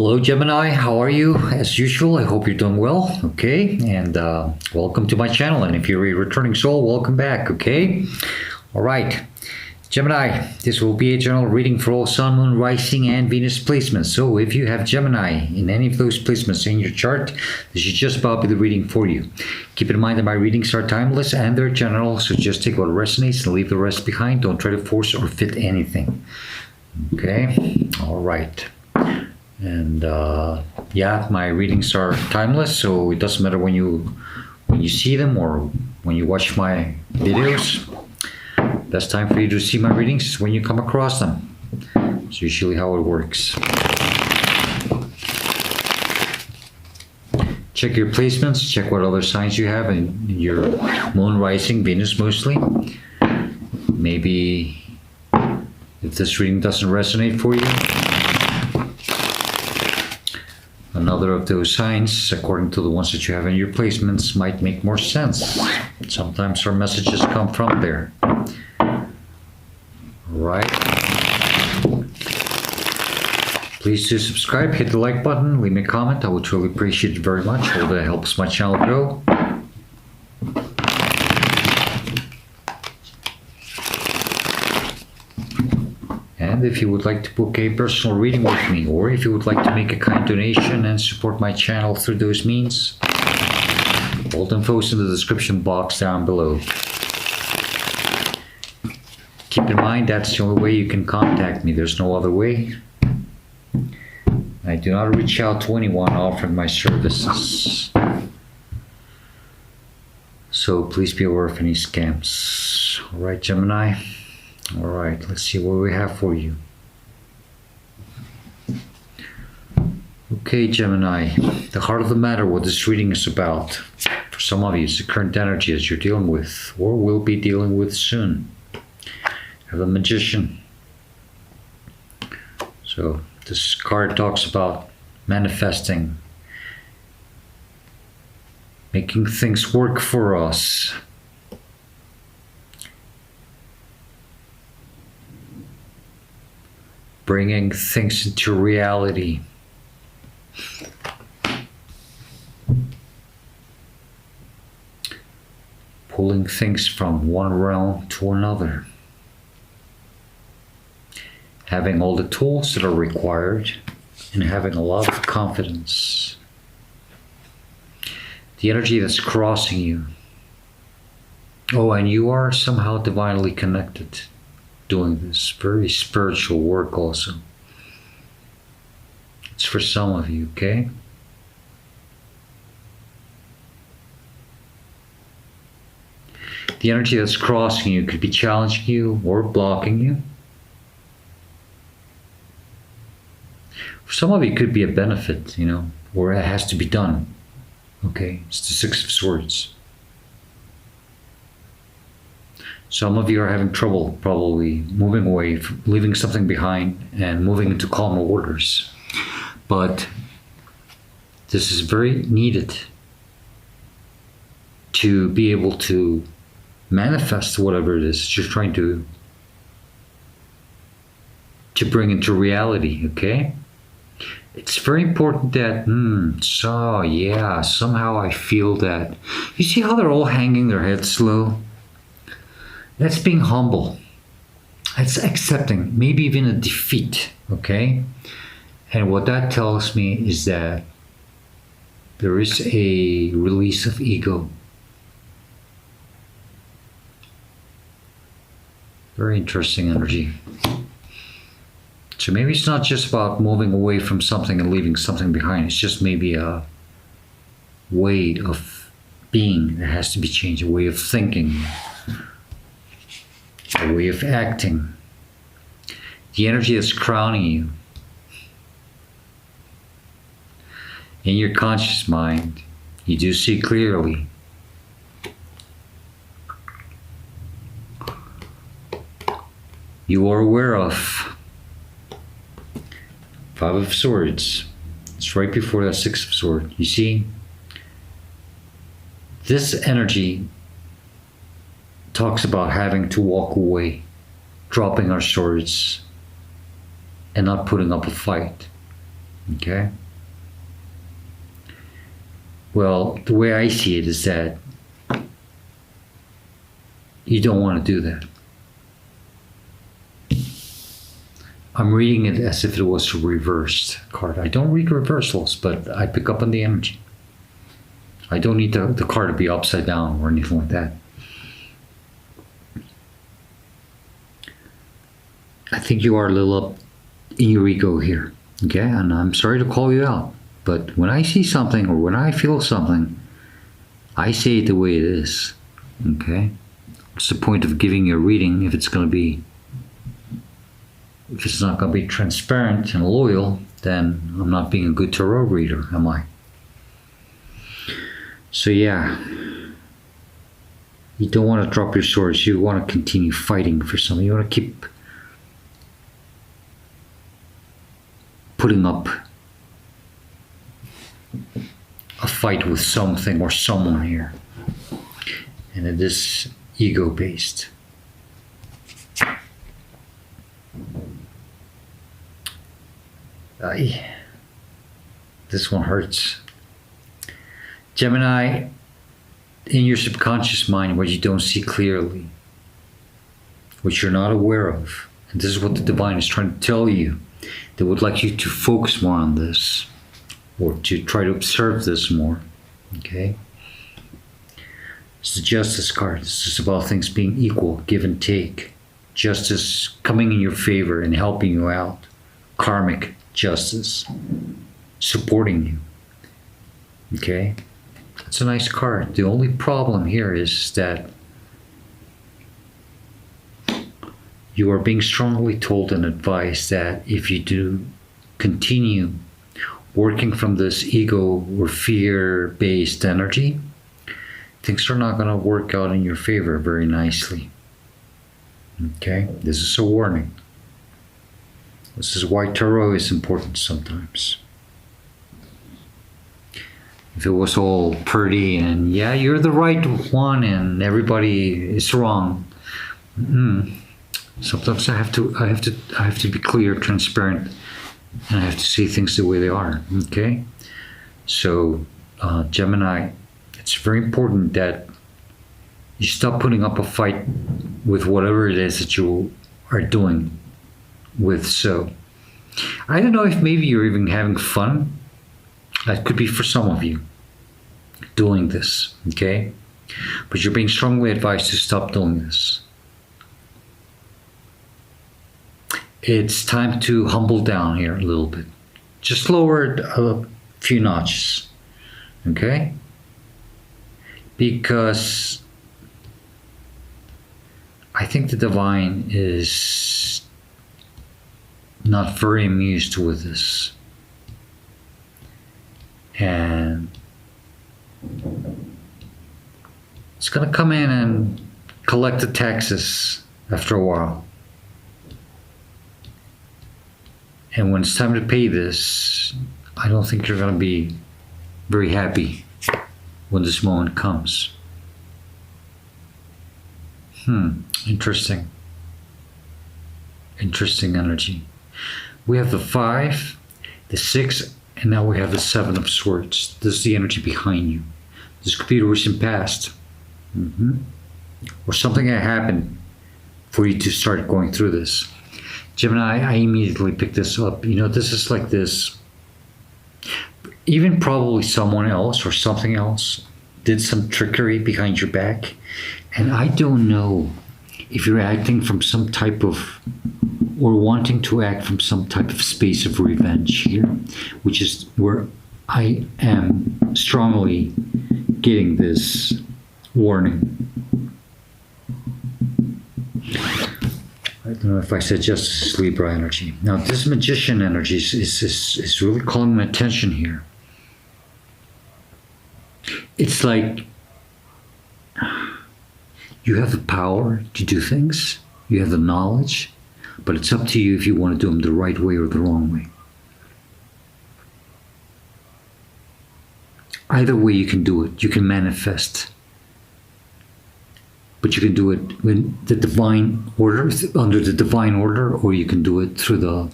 Hello, Gemini. How are you? As usual, I hope you're doing well. Okay, and welcome to my channel. And if you're a returning soul, welcome back. Okay, all right, Gemini. This will be a general reading for all Sun, Moon, Rising, and Venus placements. So, if you have Gemini in any of those placements in your chart, this should just about be the reading for you. Keep in mind that my readings are timeless and they're general, so just take what resonates and leave the rest behind. Don't try to force or fit anything. Okay, all right. And yeah, my readings are timeless, so it doesn't matter when you see them or when you watch my videos. Best time for you to see my readings is when you come across them. It's usually how it works. Check your placements, check what other signs you have in your moon, rising, Venus mostly. Maybe if this reading doesn't resonate for you, another of those signs, according to the ones that you have in your placements, might make more sense. Sometimes our messages come from there. Right? Please do subscribe, hit the like button, leave me a comment. I would truly appreciate it very much. All that helps my channel grow. And if you would like to book a personal reading with me, or if you would like to make a kind donation and support my channel through those means, all the info is in the description box down below. Keep in mind that's the only way you can contact me. There's no other way. I do not reach out to anyone offering my services. So please be aware of any scams. All right, Gemini. All right, let's see what we have for you. Okay, Gemini, the heart of the matter, what this reading is about. For some of you, it's the current energy that you're dealing with or will be dealing with soon. Have the Magician. So this card talks about manifesting, making things work for us. Bringing things into reality. Pulling things from one realm to another. Having all the tools that are required and having a lot of confidence. The energy that's crossing you. Oh, and you are somehow divinely connected. Doing this very spiritual work also. It's for some of you, okay? The energy that's crossing you could be challenging you or blocking you. For some of you, it could be a benefit, you know, or it has to be done. Okay, it's the Six of Swords. Some of you are having trouble probably moving away, leaving something behind and moving into calmer waters. But this is very needed to be able to manifest whatever it is that you're trying to bring into reality, okay? It's very important that, so yeah, somehow I feel that. You see how they're all hanging their heads low? That's being humble. That's accepting, maybe even a defeat, okay? And what that tells me is that there is a release of ego. Very interesting energy. So maybe it's not just about moving away from something and leaving something behind. It's just maybe a way of being that has to be changed, a way of thinking. A way of acting. The energy that's crowning you. In your conscious mind, you do see clearly. You are aware of Five of Swords. It's right before that Six of Swords. You see, this energy talks about having to walk away, dropping our swords, and not putting up a fight. Okay? Well, the way I see it is that you don't want to do that. I'm reading it as if it was a reversed card. I don't read reversals, but I pick up on the energy. I don't need the card to be upside down or anything like that. I think you are a little up in your ego here. Okay? And I'm sorry to call you out. But when I see something or when I feel something, I say it the way it is. Okay? What's the point of giving you a reading if it's not going to be transparent and loyal? Then I'm not being a good tarot reader, am I? So yeah, you don't want to drop your swords. You want to continue fighting for something. You want to keep putting up a fight with something or someone here. And it is ego-based. This one hurts. Gemini, in your subconscious mind, what you don't see clearly, what you're not aware of, and this is what the divine is trying to tell you, they would like you to focus more on this, or to try to observe this more. Okay? It's the Justice card. This is about things being equal, give and take. Justice coming in your favor and helping you out. Karmic justice, supporting you. Okay? It's a nice card. The only problem here is that you are being strongly told and advised that if you do continue working from this ego or fear-based energy, things are not going to work out in your favor very nicely. Okay? This is a warning. This is why tarot is important sometimes. If it was all pretty and yeah, you're the right one and everybody is wrong, sometimes I have to be clear, transparent, and I have to see things the way they are. Okay, so Gemini, it's very important that you stop putting up a fight with whatever it is that you are doing with. So I don't know if maybe you're even having fun. That could be for some of you doing this, okay? But you're being strongly advised to stop doing this. It's time to humble down here a little bit. Just lower it a few notches, okay? Because I think the divine is not very amused with this. And it's going to come in and collect the taxes after a while. And when it's time to pay this, I don't think you're going to be very happy when this moment comes. Interesting. Interesting energy. We have the 5, the 6, and now we have the 7 of Swords. This is the energy behind you. This could be the recent past. Or something that happened for you to start going through this. Gemini, I immediately picked this up. You know, this is like this. Even probably someone else or something else did some trickery behind your back. And I don't know if you're acting from some type of, or wanting to act from some type of space of revenge here, which is where I am strongly getting this warning. I don't know if I said Justice Libra energy. Now, this Magician energy is really calling my attention here. It's like you have the power to do things, you have the knowledge, but it's up to you if you want to do them the right way or the wrong way. Either way you can do it. You can manifest. But you can do it in the divine order, under the divine order, or you can do it through the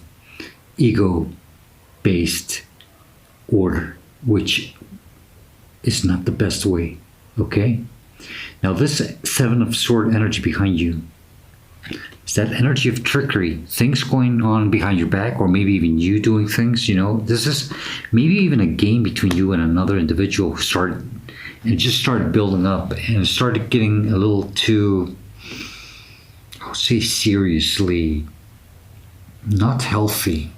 ego based order, which is not the best way. Okay? Now, this Seven of Sword energy behind you is that energy of trickery, things going on behind your back, or maybe even you doing things. This is maybe even a game between you and another individual who started, and it just started building up, and it started getting a little too, I'll say, seriously not healthy.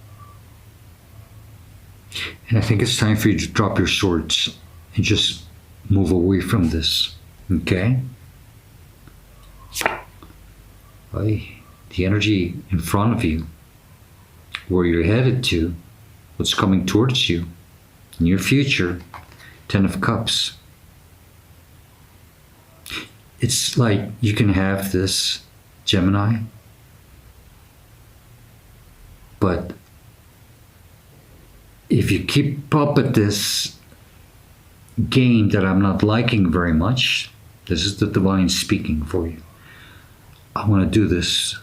And I think it's time for you to drop your swords and just move away from this. Okay? The energy in front of you, where you're headed to, what's coming towards you, in your future, 10 of Cups. It's like you can have this, Gemini, but if you keep up at this game that I'm not liking very much, this is the divine speaking for you. I want to do this,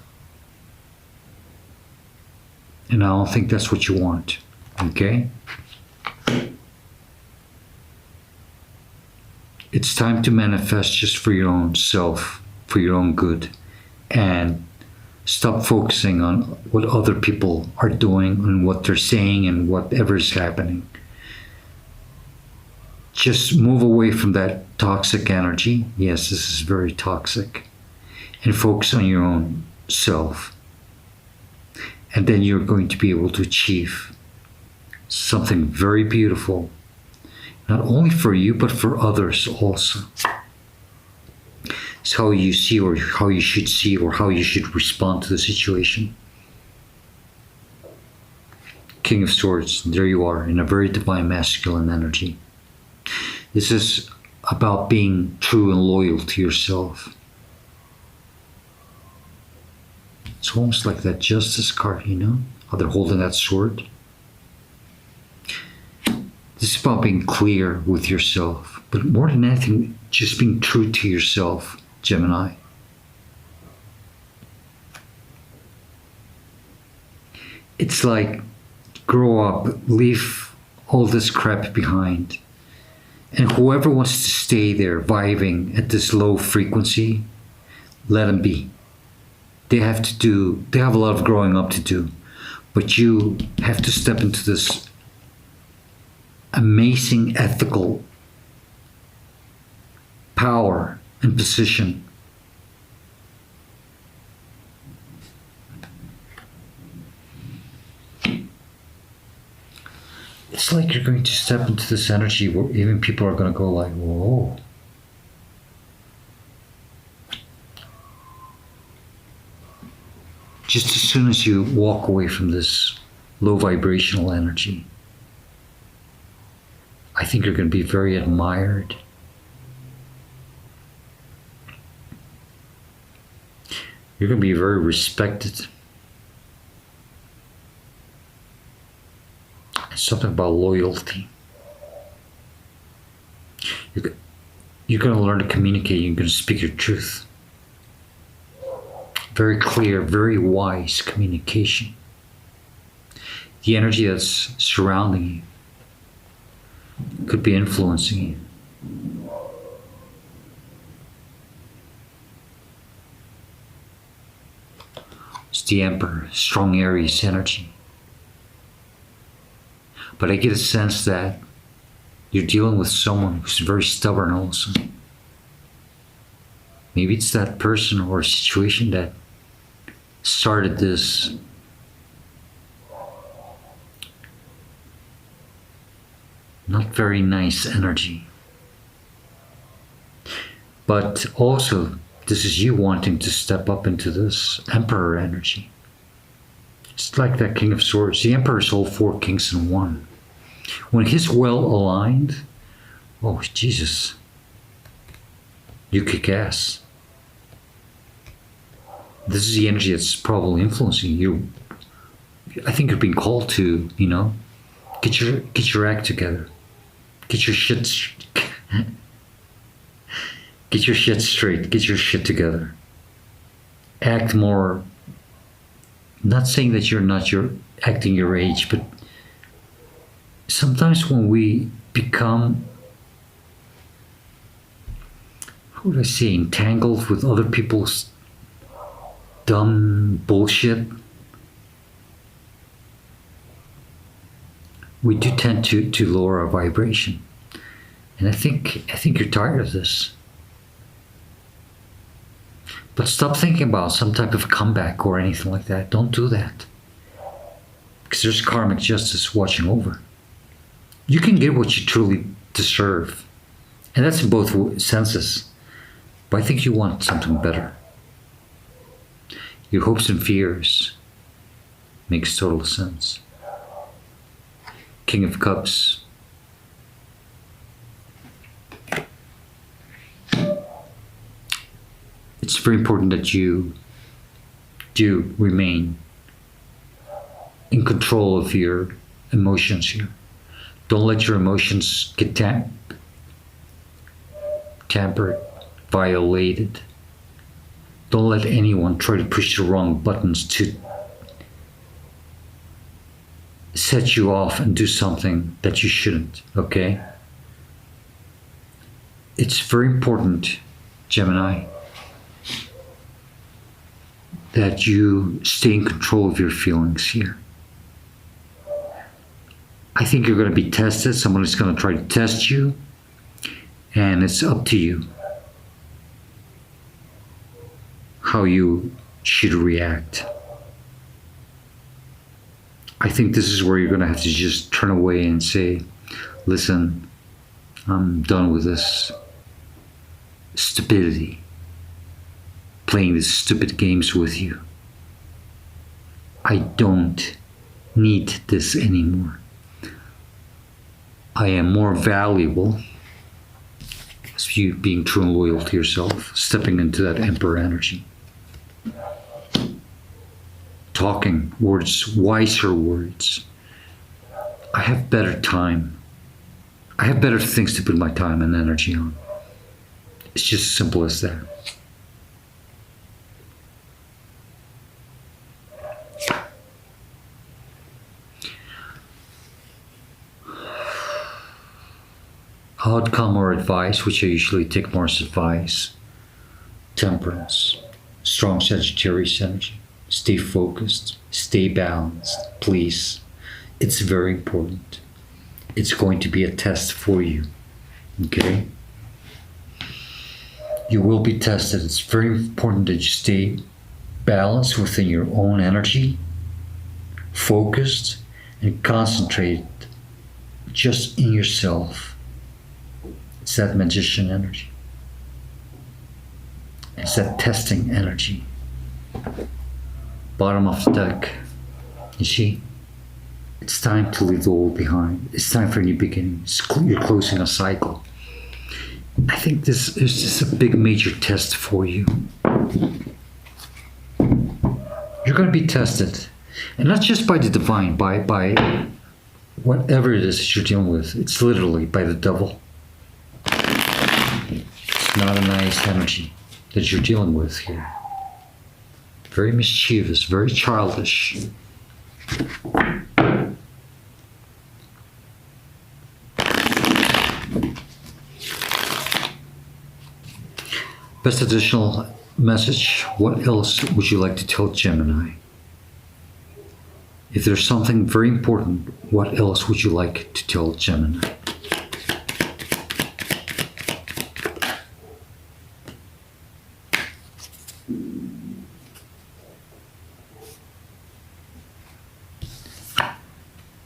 and I don't think that's what you want. Okay? It's time to manifest just for your own self, for your own good, and stop focusing on what other people are doing and what they're saying and whatever is happening. Just move away from that toxic energy. Yes, this is very toxic. And focus on your own self. And then you're going to be able to achieve something very beautiful, not only for you, but for others also. It's how you see, or how you should see, or how you should respond to the situation. King of Swords, there you are, in a very divine masculine energy. This is about being true and loyal to yourself. It's almost like that Justice card, how they're holding that sword. This is about being clear with yourself, but more than anything, just being true to yourself, Gemini. It's like, grow up, leave all this crap behind. And whoever wants to stay there vibing at this low frequency, let them be. They have a lot of growing up to do, but you have to step into this amazing ethical power and position. It's like you're going to step into this energy where even people are going to go like, whoa. Just as soon as you walk away from this low vibrational energy, I think you're going to be very admired. You're going to be very respected. It's something about loyalty. You're going to learn to communicate. You're going to speak your truth. Very clear, very wise communication. The energy that's surrounding you could be influencing you. It's the Emperor, strong Aries energy. But I get a sense that you're dealing with someone who's very stubborn also. Maybe it's that person or situation that started this not very nice energy. But also, this is you wanting to step up into this Emperor energy. It's like that King of Swords. The Emperor is all four kings in one. When he's well aligned, oh Jesus, you kick ass. This is the energy that's probably influencing you. I think you're being called to, get your act together. Get your shit straight. Get your shit together. Act more. Not saying that you're acting your age, but sometimes when we become, how would I say, entangled with other people's dumb bullshit, we do tend to lower our vibration. And I think you're tired of this. But stop thinking about some type of comeback or anything like that. Don't do that. Because there's karmic justice watching over. You can get what you truly deserve. And that's in both senses. But I think you want something better. Your hopes and fears makes total sense. King of Cups. It's very important that you do remain in control of your emotions here. Don't let your emotions get tampered, violated. Don't let anyone try to push the wrong buttons to set you off and do something that you shouldn't, okay? It's very important, Gemini, that you stay in control of your feelings here. I think you're going to be tested. Somebody's going to try to test you, and it's up to you how you should react. I think this is where you're going to have to just turn away and say, listen, I'm done with this stupidity, playing these stupid games with you. I don't need this anymore. I am more valuable as you being true and loyal to yourself, stepping into that Emperor energy. Talking words, wiser words. I have better time. I have better things to put my time and energy on. It's just as simple as that. Outcome or advice, which I usually take more as advice. Temperance, strong Sagittarius energy. Stay focused, stay balanced, please. It's very important. It's going to be a test for you, okay? You will be tested. It's very important that you stay balanced within your own energy, focused, and concentrate just in yourself. It's that magician energy. It's that testing energy. Bottom of the deck. You see? It's time to leave the old behind. It's time for a new beginning. You're closing a cycle. I think this is just a big major test for you. You're going to be tested. And not just by the divine, by whatever it is that you're dealing with. It's literally by the devil. It's not a nice energy that you're dealing with here. Very mischievous, very childish. Best additional message. What else would you like to tell Gemini? If there's something very important, what else would you like to tell Gemini?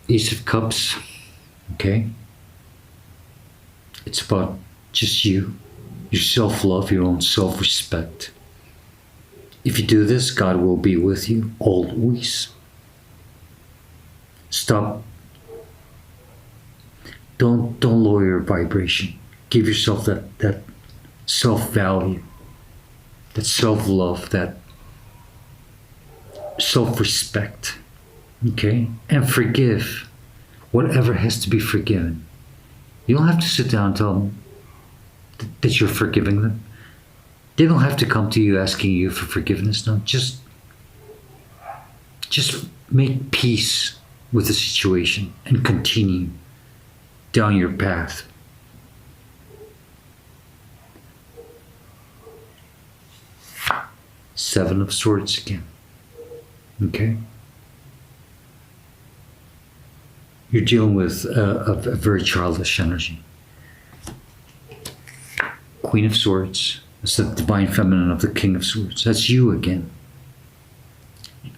Ace of Cups, okay? It's about just you, your self-love, your own self-respect. If you do this, God will be with you always. Stop. Don't lower your vibration. Give yourself that self-value, that self-love, that self-respect. Okay? And forgive whatever has to be forgiven. You don't have to sit down and tell them that you're forgiving them. They don't have to come to you asking you for forgiveness. No, just make peace with the situation and continue down your path. Seven of Swords again. Okay? You're dealing with a very childish energy. Queen of Swords. That's the divine feminine of the King of Swords. That's you again.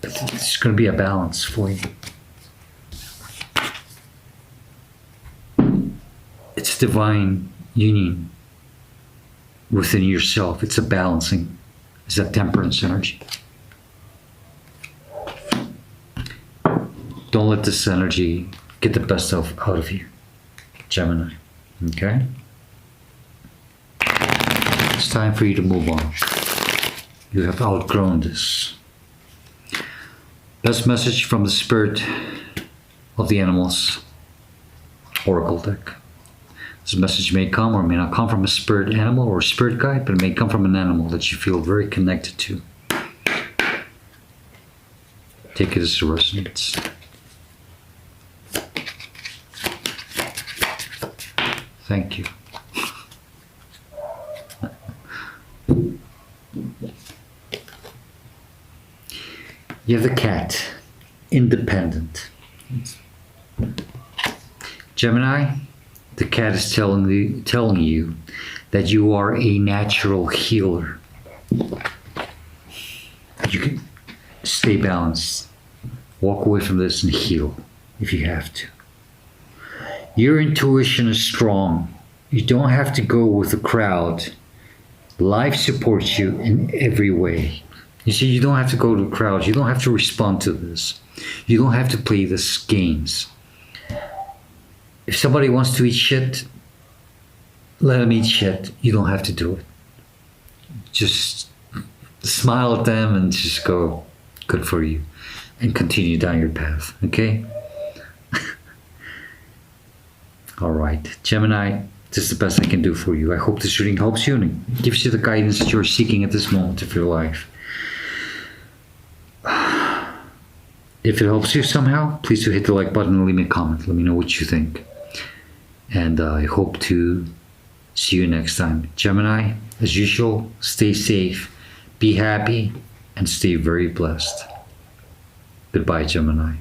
It's going to be a balance for you. It's divine union within yourself. It's a balancing. It's a temperance energy. Don't let this energy get the best out of you, Gemini. Okay? It's time for you to move on. You have outgrown this. Best message from the Spirit of the Animals Oracle deck. This message may come or may not come from a spirit animal or spirit guide, but it may come from an animal that you feel very connected to. Take it as it resonates. Thank you. You have the cat, independent. Gemini, the cat is telling you that you are a natural healer. You can stay balanced. Walk away from this and heal if you have to. Your intuition is strong. You don't have to go with the crowd. Life supports you in every way. You see, you don't have to go to the crowd. You don't have to respond to this. You don't have to play these games. If somebody wants to eat shit, let them eat shit. You don't have to do it. Just smile at them and just go, good for you. And continue down your path, okay? All right, Gemini, this is the best I can do for you. I hope this reading helps you and it gives you the guidance that you're seeking at this moment of your life. If it helps you somehow, please do hit the like button and leave me a comment. Let me know what you think. And I hope to see you next time. Gemini, as usual, stay safe, be happy, and stay very blessed. Goodbye, Gemini.